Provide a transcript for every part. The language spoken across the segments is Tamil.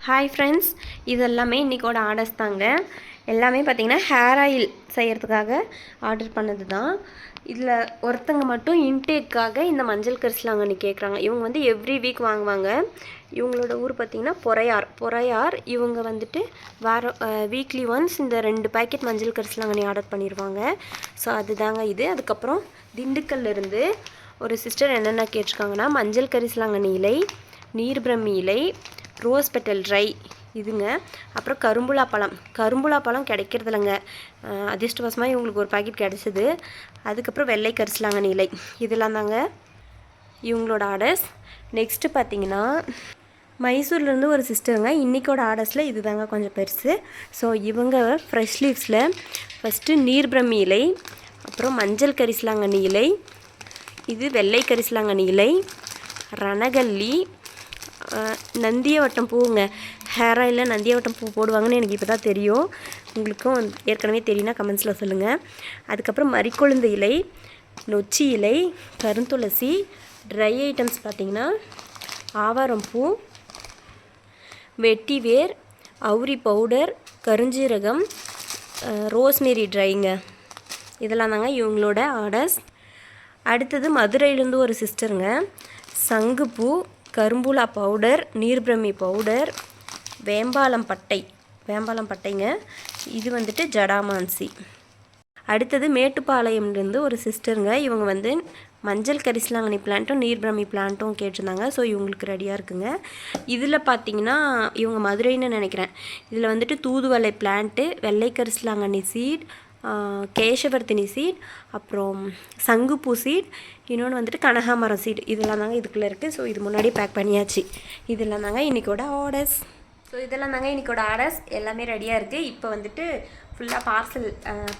ஹாய் ஃப்ரெண்ட்ஸ், இது எல்லாமே இன்றைக்கோட ஆர்டர்ஸ் தாங்க. எல்லாமே பார்த்திங்கன்னா ஹேர் ஆயில் செய்கிறதுக்காக ஆர்டர் பண்ணது தான். இதில் ஒருத்தங்க மட்டும் இன்டேக்காக இந்த மஞ்சள் கரிசலாங்கண்ணி கேட்குறாங்க. இவங்க வந்து எவ்ரி வீக் வாங்குவாங்க. இவங்களோட ஊர் பார்த்திங்கன்னா பொறையார். இவங்க வந்துட்டு வீக்லி ஒன்ஸ் இந்த 2 பேக்கெட் மஞ்சள் கரிசலாங்கண்ணி ஆர்டர் பண்ணிடுவாங்க. ஸோ அதுதாங்க இது. அதுக்கப்புறம் திண்டுக்கல்லிருந்து ஒரு சிஸ்டர் என்னென்ன கேட்டிருக்காங்கன்னா, மஞ்சள் கரிசலாங்கண்ணி இலை, நீர் பிரம்மி இலை, ரோஸ் பெட்டல் ட்ரை இதுங்க. அப்புறம் கரும்புலா பழம் கிடைக்கிறது இல்லைங்க. அதிர்ஷ்டவசமாக இவங்களுக்கு ஒரு பாக்கெட் கிடச்சிது. அதுக்கப்புறம் வெள்ளை கரிசலாங்கண்ணி இலை, இதெல்லாம் தாங்க இவங்களோட ஆர்டர்ஸ். நெக்ஸ்ட்டு பார்த்திங்கன்னா மைசூர்லேருந்து ஒரு சிஸ்டருங்க. இன்றைக்கோட ஆர்டர்ஸில் இது தாங்க கொஞ்சம் பெருசு. ஸோ இவங்க ஃப்ரெஷ் லீவ்ஸில் ஃபஸ்ட்டு நீர் பிரம்மி இலை, அப்புறம் மஞ்சள் கரிசலாங்கண்ணி இலை, இது வெள்ளை கரிசலாங்கண்ணி இலை, ரணகல்லி, நந்தியவட்டம் பூவுங்க. ஹேர் ஆயிலில் நந்தியவட்டம் பூ போடுவாங்கன்னு எனக்கு இப்போ தான் தெரியும். உங்களுக்கும் ஏற்கனவே தெரியும்னா கமெண்ட்ஸில் சொல்லுங்கள். அதுக்கப்புறம் மறிக்கொழுந்து இலை, நொச்சி இலை, கருந்துளசி, ட்ரை ஐட்டம்ஸ் பார்த்திங்கன்னா ஆவாரம் பூ, வெட்டிவேர், அவுரி பவுடர், கருஞ்சீரகம், ரோஸ்மேரி ட்ரைங்க. இதெல்லாம் தாங்க இவங்களோட ஆர்டர்ஸ். அடுத்தது மதுரையிலேருந்து ஒரு சிஸ்டருங்க. சங்குப்பூ, கரும்புலா பவுடர், நீர்பிரமி பவுடர், வேம்பாலம் பட்டைங்க. இது வந்துட்டு ஜடாமான்சி. அடுத்தது மேட்டுப்பாளையம்லேருந்து ஒரு சிஸ்டருங்க. இவங்க வந்து மஞ்சள் கரிசலாங்கண்ணி பிளான்ட்டும் நீர்பிரமி பிளான்ட்டும் கேட்டிருந்தாங்க. ஸோ இவங்களுக்கு ரெடியாக இருக்குங்க. இதில் பார்த்தீங்கன்னா இவங்க மதுரைன்னு நினைக்கிறேன். இதில் வந்துட்டு தூதுவளை பிளான்ட்டு, வெள்ளை கரிசலாங்கண்ணி சீட், கேசவர்த்தினி சீட், அப்புறம் சங்குப்பூ சீட், இன்னொன்று வந்துட்டு கனகாமரம் சீட், இதெல்லாம் தாங்க இதுக்குள்ளே இருக்குது. ஸோ இது முன்னாடி பேக் பண்ணியாச்சு. இதெல்லாம் தாங்க இன்றைக்கோட ஆர்டர்ஸ். எல்லாமே ரெடியாக இருக்குது. இப்போ வந்துட்டு ஃபுல்லாக பார்சல்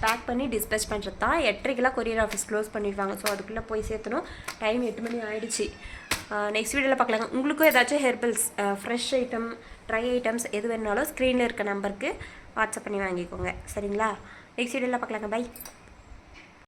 பேக் பண்ணி டிஸ்பேச் பண்ணுறது தான். 8:30 கொரியர் ஆஃபீஸ் க்ளோஸ் பண்ணிடுவாங்க. ஸோ அதுக்குள்ளே போய் சேர்த்தணும். டைம் 8 மணி ஆகிடுச்சு. நெக்ஸ்ட் வீடியோவில் பார்க்கலாங்க. உங்களுக்கும் ஏதாச்சும் herbals, fresh item, try items எது வேணாலும் ஸ்க்ரீனில் இருக்க நம்பருக்கு வாட்ஸ்அப் பண்ணி வாங்கிக்கோங்க. சரிங்களா? நெக்ஸ்ட் வீடியோவில் பார்க்கலாங்க. பை.